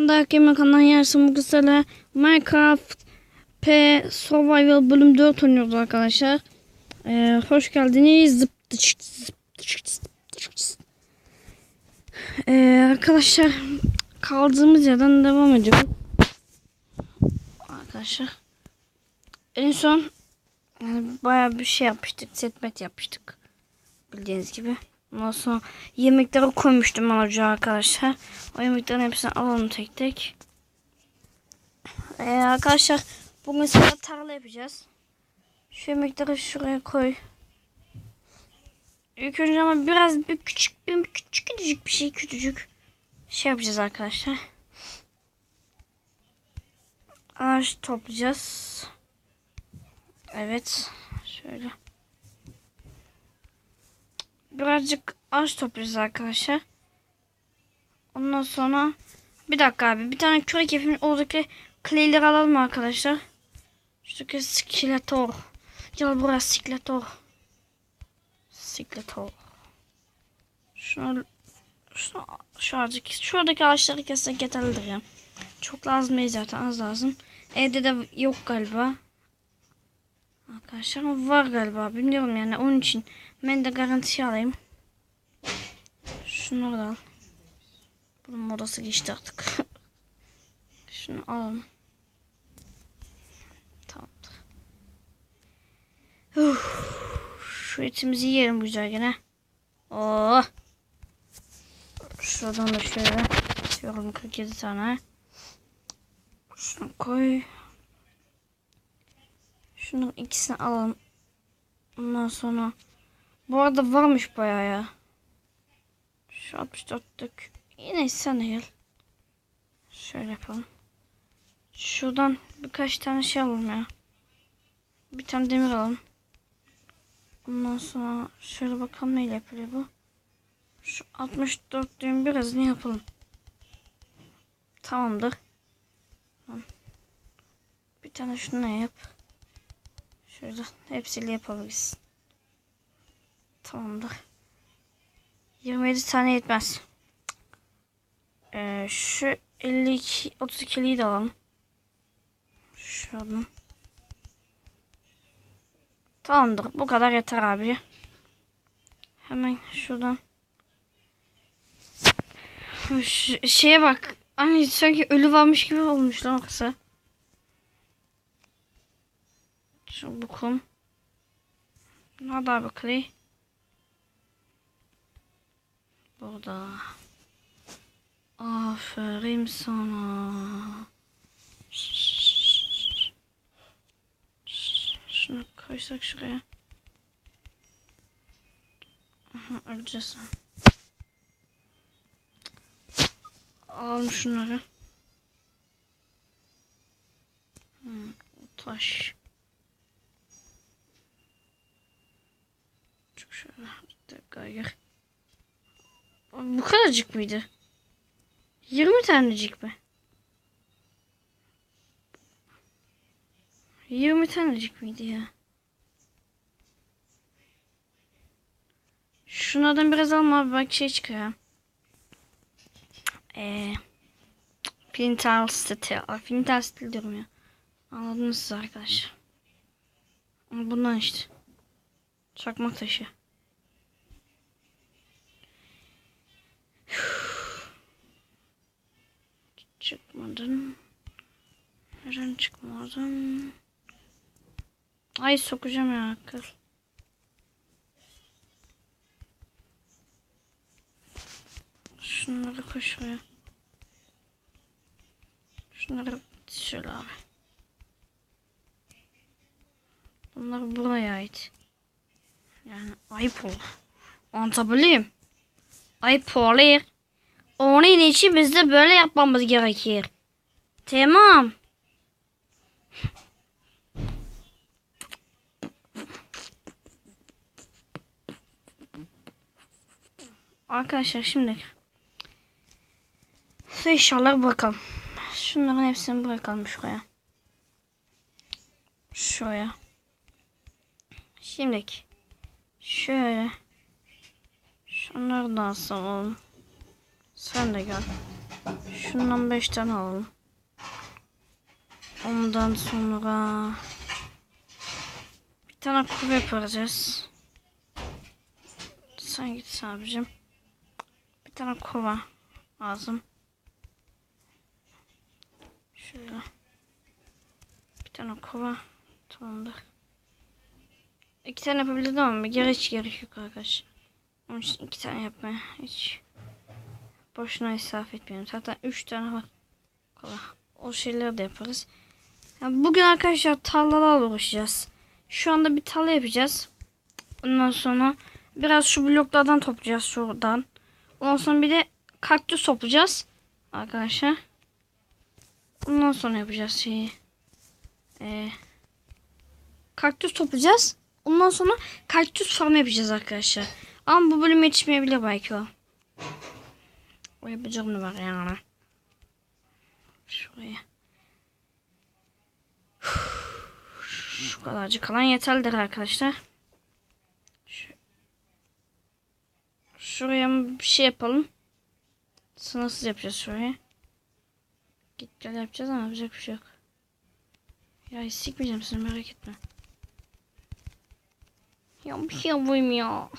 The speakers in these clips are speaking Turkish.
Daki yemek kanalına yersin bu kısalar Minecraft P Survival bölüm 4 oynuyoruz arkadaşlar. Hoş geldiniz. Arkadaşlar kaldığımız yerden devam ediyoruz. Arkadaşlar en son bayağı bir şey yapmıştık. Setmet yapmıştık. Bildiğiniz gibi. Ondan sonra yemekleri koymuştum ocağa arkadaşlar. O yemeklerin hepsini alalım tek tek. Arkadaşlar bu mesela tarla yapacağız. Şu yemekleri şuraya koy. İlk önce ama biraz küçücük bir şey şey yapacağız arkadaşlar. Ağaç toplayacağız. Evet. Şöyle. Birazcık ağaç toplayacağız arkadaşlar. Ondan sonra bir dakika abi. Bir tane kürek yapayım. Oradaki clay'leri alalım arkadaşlar. Şuradaki skeletor. Gel buraya skeletor. Skeletor. Şuradaki ağaçları kessek yeterlidir ya. Çok lazım değil zaten, az lazım. Evde de yok galiba. Arkadaşlar var galiba, bilmiyorum yani, onun için ben de garanti alayım. Şunu da al. Bunun modası geçti artık. Şunu alalım. Tamamdır. Şu etimizi yiyelim güzel gene. Oh. Şuradan da şöyle. Diyorum 47 tane. Şunu koy. Şunun ikisini alalım. Ondan sonra bu arada varmış bayağı ya. Şu 64'lük. Yine sen gel. Şöyle yapalım. Şuradan birkaç tane şey alalım ya. Bir tane demir alalım. Ondan sonra şöyle bakalım neyle yapılıyor bu. Şu 64'lüğün birazını yapalım. Tamamdır. Bir tane şunu yap. Şöyle hepsiyle yapabiliriz. Tamamdır. 27 tane yetmez. Şu 52 32'liyi de alalım. Şuradan. Tamamdır. Bu kadar yeter abi. Hemen şuradan. Şeye bak. Hani sanki ölü varmış gibi olmuş lan kısa. Şu bukum. Nerede abi clay? Burada. Aferin sana. Şunu koysak şuraya. Aha, öleceğiz. Alalım şunları. Taş. Çok şöyle. Gayır. Bu kadarcık mıydı? 20 tanecik mi? 20 tanecik miydi ya? Şunlardan biraz alma abi, belki şey çıkıyor. Flintal Steel. Flintal Steel diyorum ya. Anladınız siz arkadaşlar. Bundan işte. Çakmak taşı. Çıkmadın. Neden çıkmadın? Ay sokacağım ya akıl. Şunları koy şuraya. Şunları şöyle abi. Bunlar buraya ait. Yani ayıp olur. Anlatabileyim. Ayıp olur. Onun için biz de böyle yapmamız gerekir. Tamam. Arkadaşlar şimdi inşallah bakalım. Şunların hepsini bırakalım şuraya. Şuraya. Şimdiki şöyle şunları da asalım. Sen de gel. Şundan 5 tane alalım. Ondan sonra bir tane kuru yapacağız. Sen git abicim. Bir tane kova lazım. Şöyle. Bir tane kova. Tamamdır. 2 tane yapabildim ama hiç gerek yok arkadaşlar. Onun için 2 tane yapmaya hiç boşuna israf etmeyelim. Zaten 3 tane var. Kova. O şeyleri de yaparız. Yani bugün arkadaşlar tarlalarla uğraşacağız. Şu anda bir tarla yapacağız. Ondan sonra biraz şu bloklardan toplayacağız şuradan. Ondan sonra bir de kaktüs toplayacağız arkadaşlar. Ondan sonra yapacağız şeyi. Kaktüs toplayacağız. Ondan sonra kaktüs farm yapacağız arkadaşlar. Ama bu bölüm yetişmeyebilir belki o. O yapacağım ne var yani. Şuraya. Şu kadarcık kalan yeterlidir arkadaşlar. Şuraya bir şey yapalım. Sınırsız yapacağız şuraya. Git gel yapacağız ama yapacak bir şey yok. Ya hiç sikmeyeceğim seni, merak etme. Ya bir şey yapayım ya.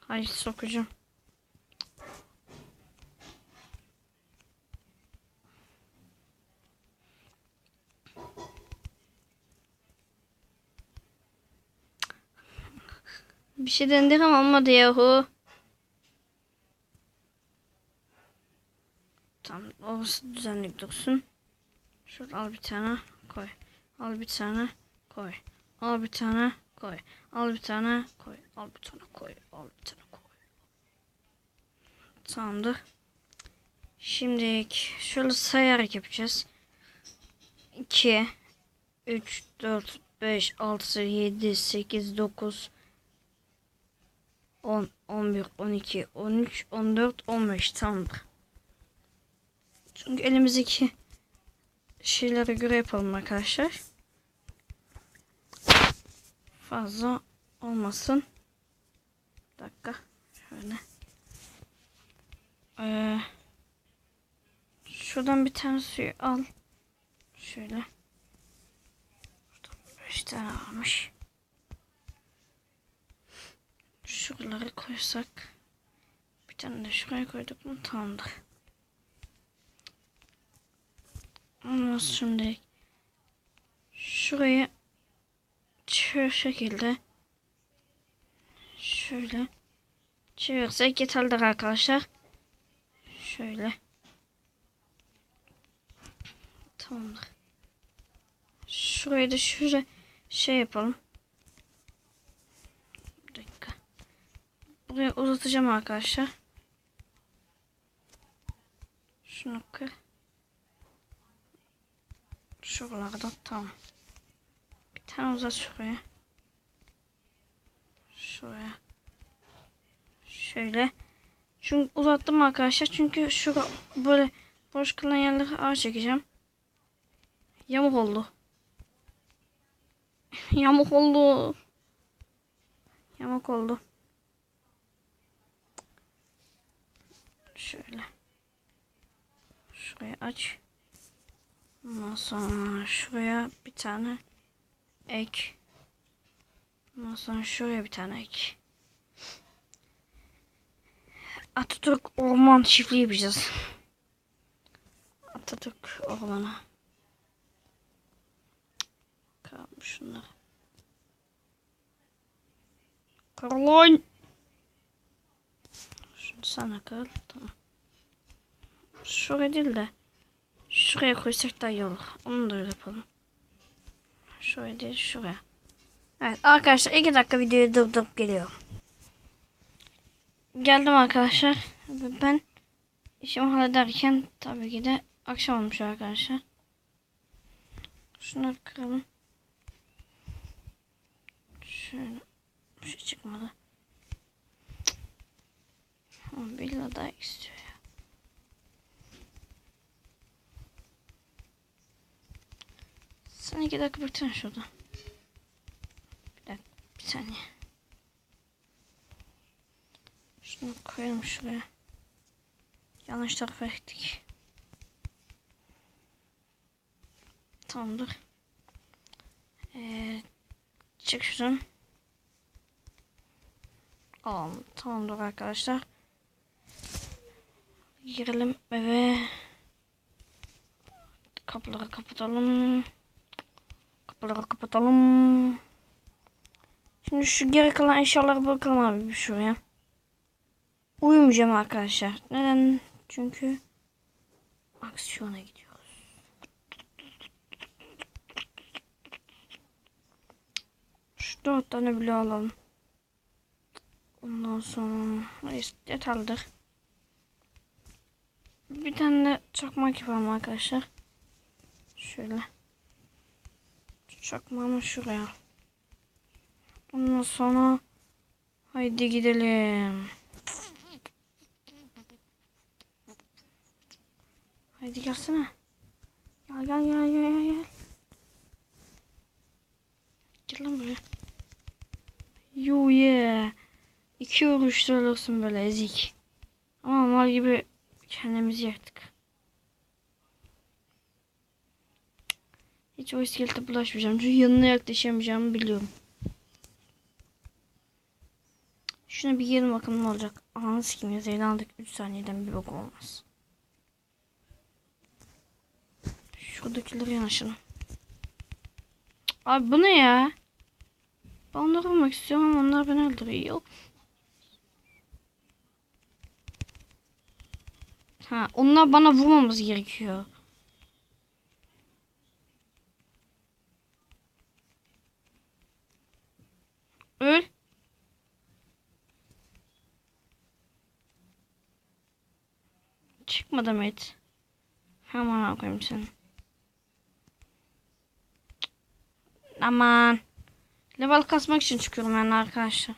Hayır sokacağım. Bir şey denedim ama olmadı yahu. Tamam, orası düzenli dursun. Şurada al bir tane koy. Al bir tane koy. Al bir tane koy. Al bir tane koy. Al bir tane koy. Al bir tane koy. Tamamdır. Şimdi şöyle sayarak yapacağız. 2 3 4 5 6 7 8 9 10 11 12 13 14 15 tamamdır. Çünkü elimizdeki şeylere göre yapalım arkadaşlar. Fazla olmasın. Bir dakika. Şöyle. Şuradan bir tane suyu al. Şöyle. 5 tane varmış. Şuraları koysak. Bir tane de şuraya koyduk mu tamamdır. Ondan şimdi şurayı şu şekilde şöyle çevirsek yeterlidir arkadaşlar. Şöyle. Tamamdır. Şurayı da şöyle şey yapalım. Bir dakika. Buraya uzatacağım arkadaşlar. Şunu kır. Şuralarda tamam. Bir tane uzat şuraya. Şuraya. Şöyle. Çünkü uzattım arkadaşlar. Çünkü şurada böyle boş kalan yerleri ağaç çekeceğim. Yamuk oldu. Yamuk oldu. Yamuk oldu. Şöyle. Şurayı aç. Ondan sonra şuraya bir tane ek. Ondan sonra şuraya bir tane ek. Atatürk Orman Çiftliği yapacağız. Atatürk Ormanı. Kalmış şunları. Caroline. Şunu sana kal. Tamam. Şuraya değil de şuraya koysak daha iyi olur. Onu da öyle yapalım. Şuraya değil şuraya. Evet arkadaşlar 2 dakika videoyu durdurup geliyorum. Geldim arkadaşlar. Ben işimi hallederken tabii ki de akşam olmuş arkadaşlar. Şunları kıralım. Şöyle bir şey çıkmadı. Ama bir daha istiyor ya. Sen 2 dakika bıraksana şurada. Bir dakika, bir saniye. Şunu koyalım şuraya. Yanlış tarafa ektik. Tamamdır. Çık şuradan. Tamamdır arkadaşlar. Girelim eve. Kapıları kapatalım. Şimdi şu geri kalan eşyaları bırakalım abi şuraya. Uyumayacağım arkadaşlar. Neden? Çünkü aksiyona gidiyoruz. Şu 4 tane bile alalım. Ondan sonra yeterlidir. Bir tane de çakmak yapalım arkadaşlar. Şöyle. Çakmağımı şuraya. Ondan sonra haydi gidelim. Haydi gelsene. Gel. Gel lan buraya. Yo yeah. 2 vuruşta ölürsün böyle ezik. Ama mal gibi kendimizi yaktık. Hiç o iskelete bulaşmayacağım. Çünkü yanına yaklaşamayacağımı biliyorum. Şuna bir gelin bakalım ne olacak. Ananı sikeyim ya. Zeydan aldık 3 saniyeden bir bok olmaz. Şuradakileri yanaşalım. Abi bu ne ya? Ben onları vurmak istiyorum ama onlar beni öldürüyor. Ha, onlar bana vurmamız gerekiyor. Öl. Çıkmadı mı et? Hemen koyayım seni. Aman. Level kasmak için çıkıyorum yani arkadaşlar.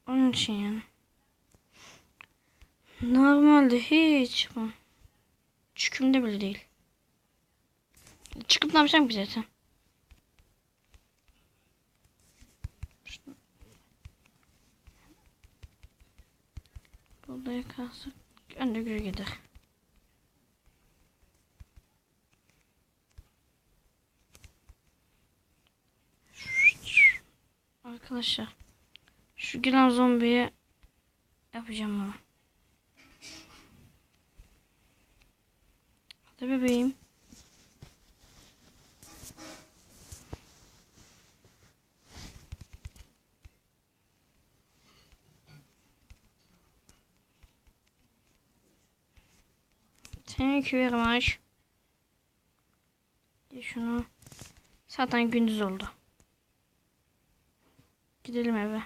Onun için yani. Normalde hiç bu. Çıkımda bile değil. Çıkıp ne yapacağım ki zaten? Burada yakarsak önde gücü gider. Arkadaşlar. Şu gelen zombiye yapacağım bunu. Hadi bebeğim. Thank you very much. Şunu. Zaten gündüz oldu. Gidelim eve.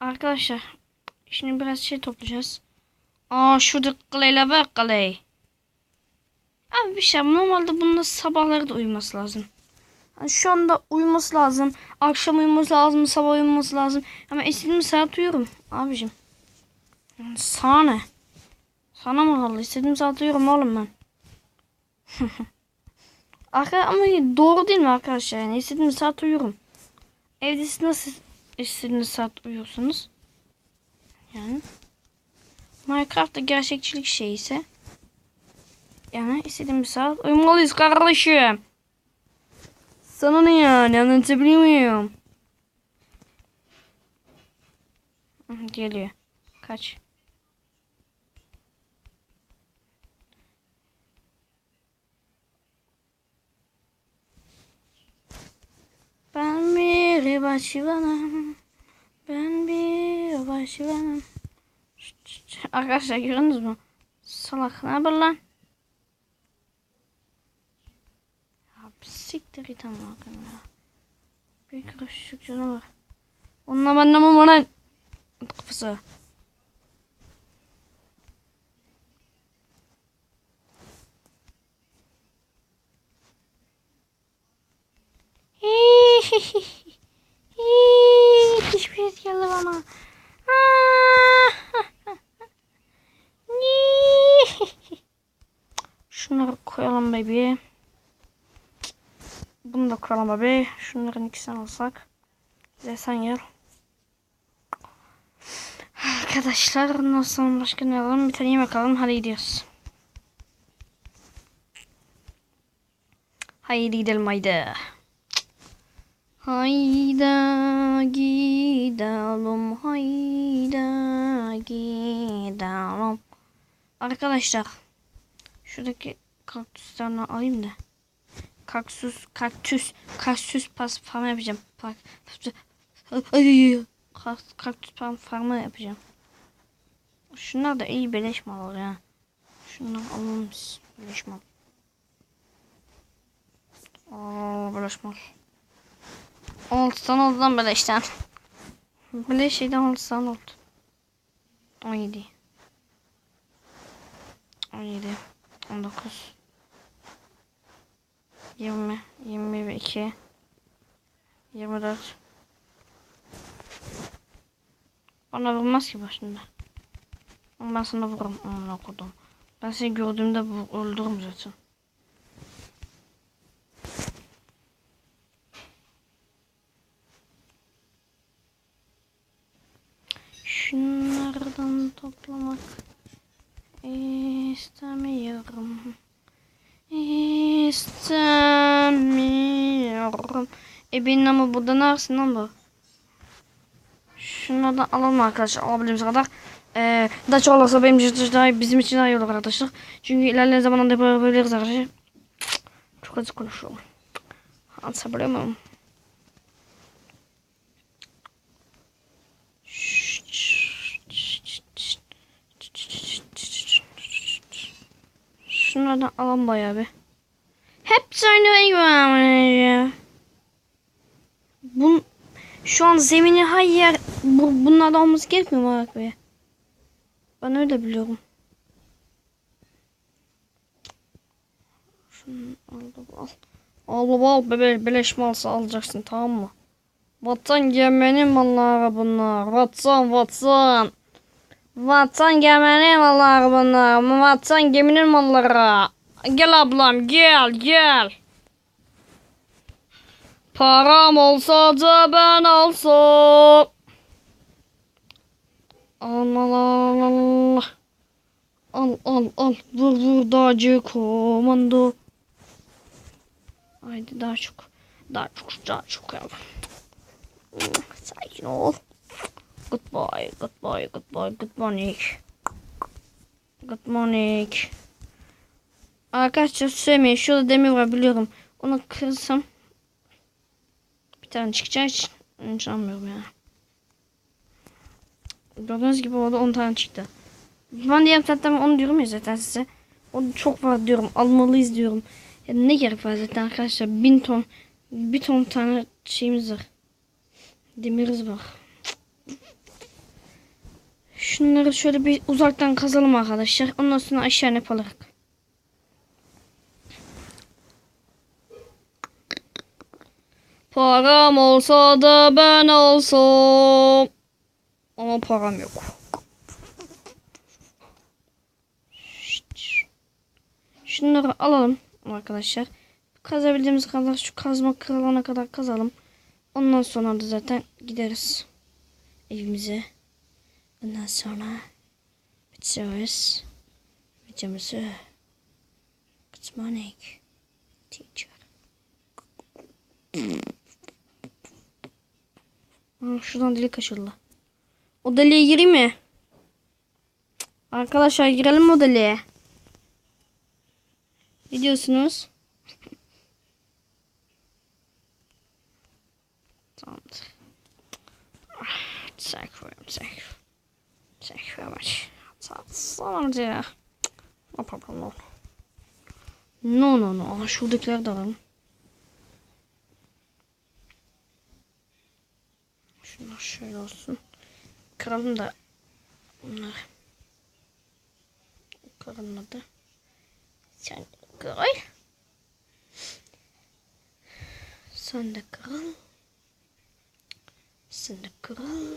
Arkadaşlar. Şimdi biraz şey toplayacağız. Şurada kaleyle ver kaleyi. Abi bir şey normalde bunun sabahları da uyuması lazım. Yani şu anda uyuması lazım. Akşam uyuması lazım. Sabah uyuması lazım. Ama istediğim saat uyuyorum. Abicim. Yani sana ne? Sana mı kaldı? İstediğim saat uyuyorum oğlum ben. Ama doğru değil mi arkadaşlar? Yani istediğim saat uyuyorum. Evde siz nasıl istediğiniz saat uyuyorsunuz? Yani. Minecraft'ta gerçekçilik şey ise. Yani istediğim bir saat uyumalıyız kardeşim. Sana ne yani? Anlatabiliyor muyum? Geliyor. Kaç. Ben bir başıvanım. Ben bir başıvanım. Arkadaşlar gördünüz mü? Salak ne haber lan? Siktir git ama ya. Bir karışık canavar. Onunla benden mi var lan? Kafası. Hiçbir şey geldi bana. koyalım baby. Bunu da koyalım baby. Şunların ikisini alsak. Bize sen gel. Arkadaşlar nasıl başka ne alalım? Bir tane yemek alalım. Hadi gidiyoruz. Haydi gidelim haydi. Hayda gidelim hayda gidelim. Arkadaşlar şuradaki kaktüslerini alayım da. Kaktüs pas farmı yapacağım. Kaktüs farmı yapacağım. Şunlar da iyi beleş mal oluyor ya. Şundan alalım biz. Beleş mal. Beleş mal. 6 tane oldu lan beleşten. Beleş şeyden 6 tane oldu. 17. 19. 20. 22. 24. Bana vurmaz ki başında. Ama ben sana vururum. Amına kodum. Ben seni gördüğümde öldürürüm zaten. Şunlardan toplamak istemiyorum. İstemiyorum. Benim ama burada ne yapsın lan bu? Şunlardan alalım arkadaşlar. Alabildiğimiz kadar. Daha çok olursa benim için daha bizim için daha iyi olur arkadaşlar. Çünkü ilerleyen zamanlarda yapabiliriz arkadaşlar. Çok hızlı konuşuyorum. Anlatabiliyor muyum? Şunlardan alalım bayağı bir. Hepsi aynı renk var. Şu an zemini her yer bunlardan olması gerekmiyor mu abi? Ben öyle biliyorum. Şunu al bebe beleş malsa alacaksın tamam mı? Vatan geminin malları bunlar. Vatan. Vatan geminin malları bunlar. Vatan geminin malları. Gel ablam gel. Param olsa da ben alsam. Al. Vur dağcı komando. Haydi daha çok yavrum. Sakin ol. Goodbye. Good morning. Arkadaşlar söylemeyin. Şurada demir var biliyorum. Onu kırsam bir tane çıkacağı için sanmıyorum ya. Gördüğünüz gibi orada 10 tane çıktı. Ben diyorum zaten onu diyorum ya zaten size. O çok var diyorum. Almalıyız diyorum. Ya ne gerek var zaten arkadaşlar. 1 ton tane şeyimiz var. Demiriz var. Şunları şöyle bir uzaktan kazalım arkadaşlar. Ondan sonra aşağı yapalım. Param olsa da ben alsam. Ama param yok. Şunları alalım arkadaşlar. Kazabildiğimiz kadar şu kazma kırılana kadar kazalım. Ondan sonra da zaten gideriz evimize. Ondan sonra bitiriyoruz videomuzu. Good morning teacher. Şuradan delik açıldı. O deliğe gireyim mi? Arkadaşlar girelim mi o deliğe? Ne diyorsunuz? Tamamdır. Thank you very much. Tamamdır ya. No problem no. No. Şuradakiler de alalım. Şunlar şöyle olsun. Kıralım da bunları. Kırılmadı. Sen kırıl. Sen de kırıl.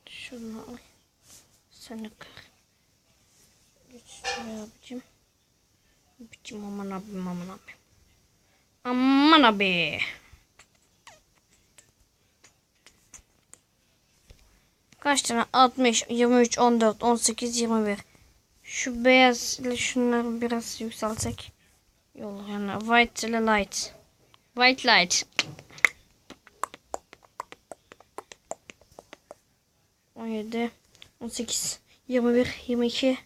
Şunu al. Sen de kır. Abicim. Abicim aman abim aman abim. Aman abi. Kaç tane? 60, 23, 14, 18, 21. Şu beyaz ile şunları biraz yükseltsek. Yol yani white ile light. White light. 17, 18, 21, 22,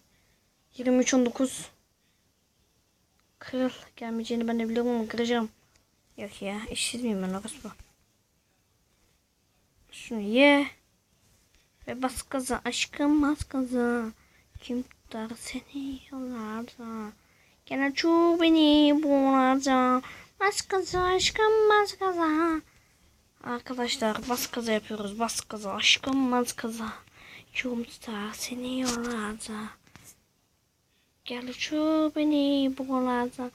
23, 19. Kırıl. Gelmeyeceğini ben de biliyorum ama kıracağım. Yok ya. İşsiz miyim ben orası bu. Şunu ye. Ve bas gaza aşkım bas gaza. Kim tutar seni yollarda. Gene çuğ beni buralarda. Bas gaza aşkım bas gaza. Arkadaşlar bas gaza yapıyoruz. Bas gaza aşkım bas gaza. Kim tutar seni yollarda. Gel çuğ beni buralarda.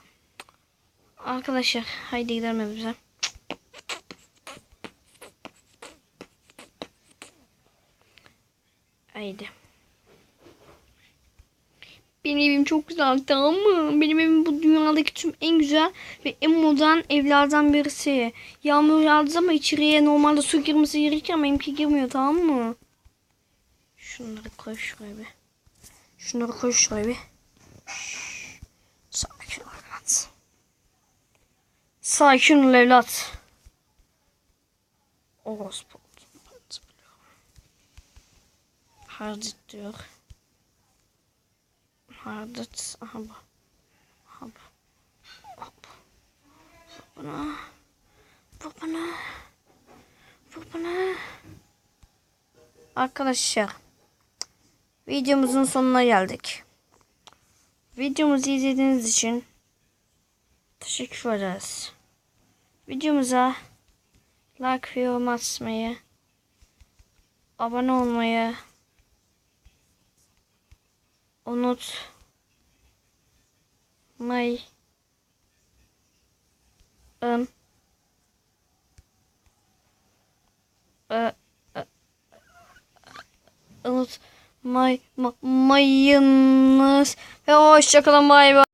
Arkadaşlar haydi gidelim evimize. Haydi. Benim evim çok güzel, tamam mı? Benim evim bu dünyadaki tüm en güzel ve en modern evlerden birisi. Yağmur yağdı ama içeriye normalde su girmesi gerekirken benimki girmiyor, tamam mı? Şunları koy şuraya bir. Şunları koy şuraya bir. Sakin ol evlat. Sakin ol evlat. Orospu. Hardet diyor. Hardet. Aha bu. Aha bu. Hop. Vur bana. Vur bana. Vur bana. Arkadaşlar. Videomuzun sonuna geldik. Videomuzu izlediğiniz için teşekkür ederiz. Videomuza like ve yorum atmayı, abone olmayı unutmayın. Unutmayınız ve hoşçakalın, bay bay.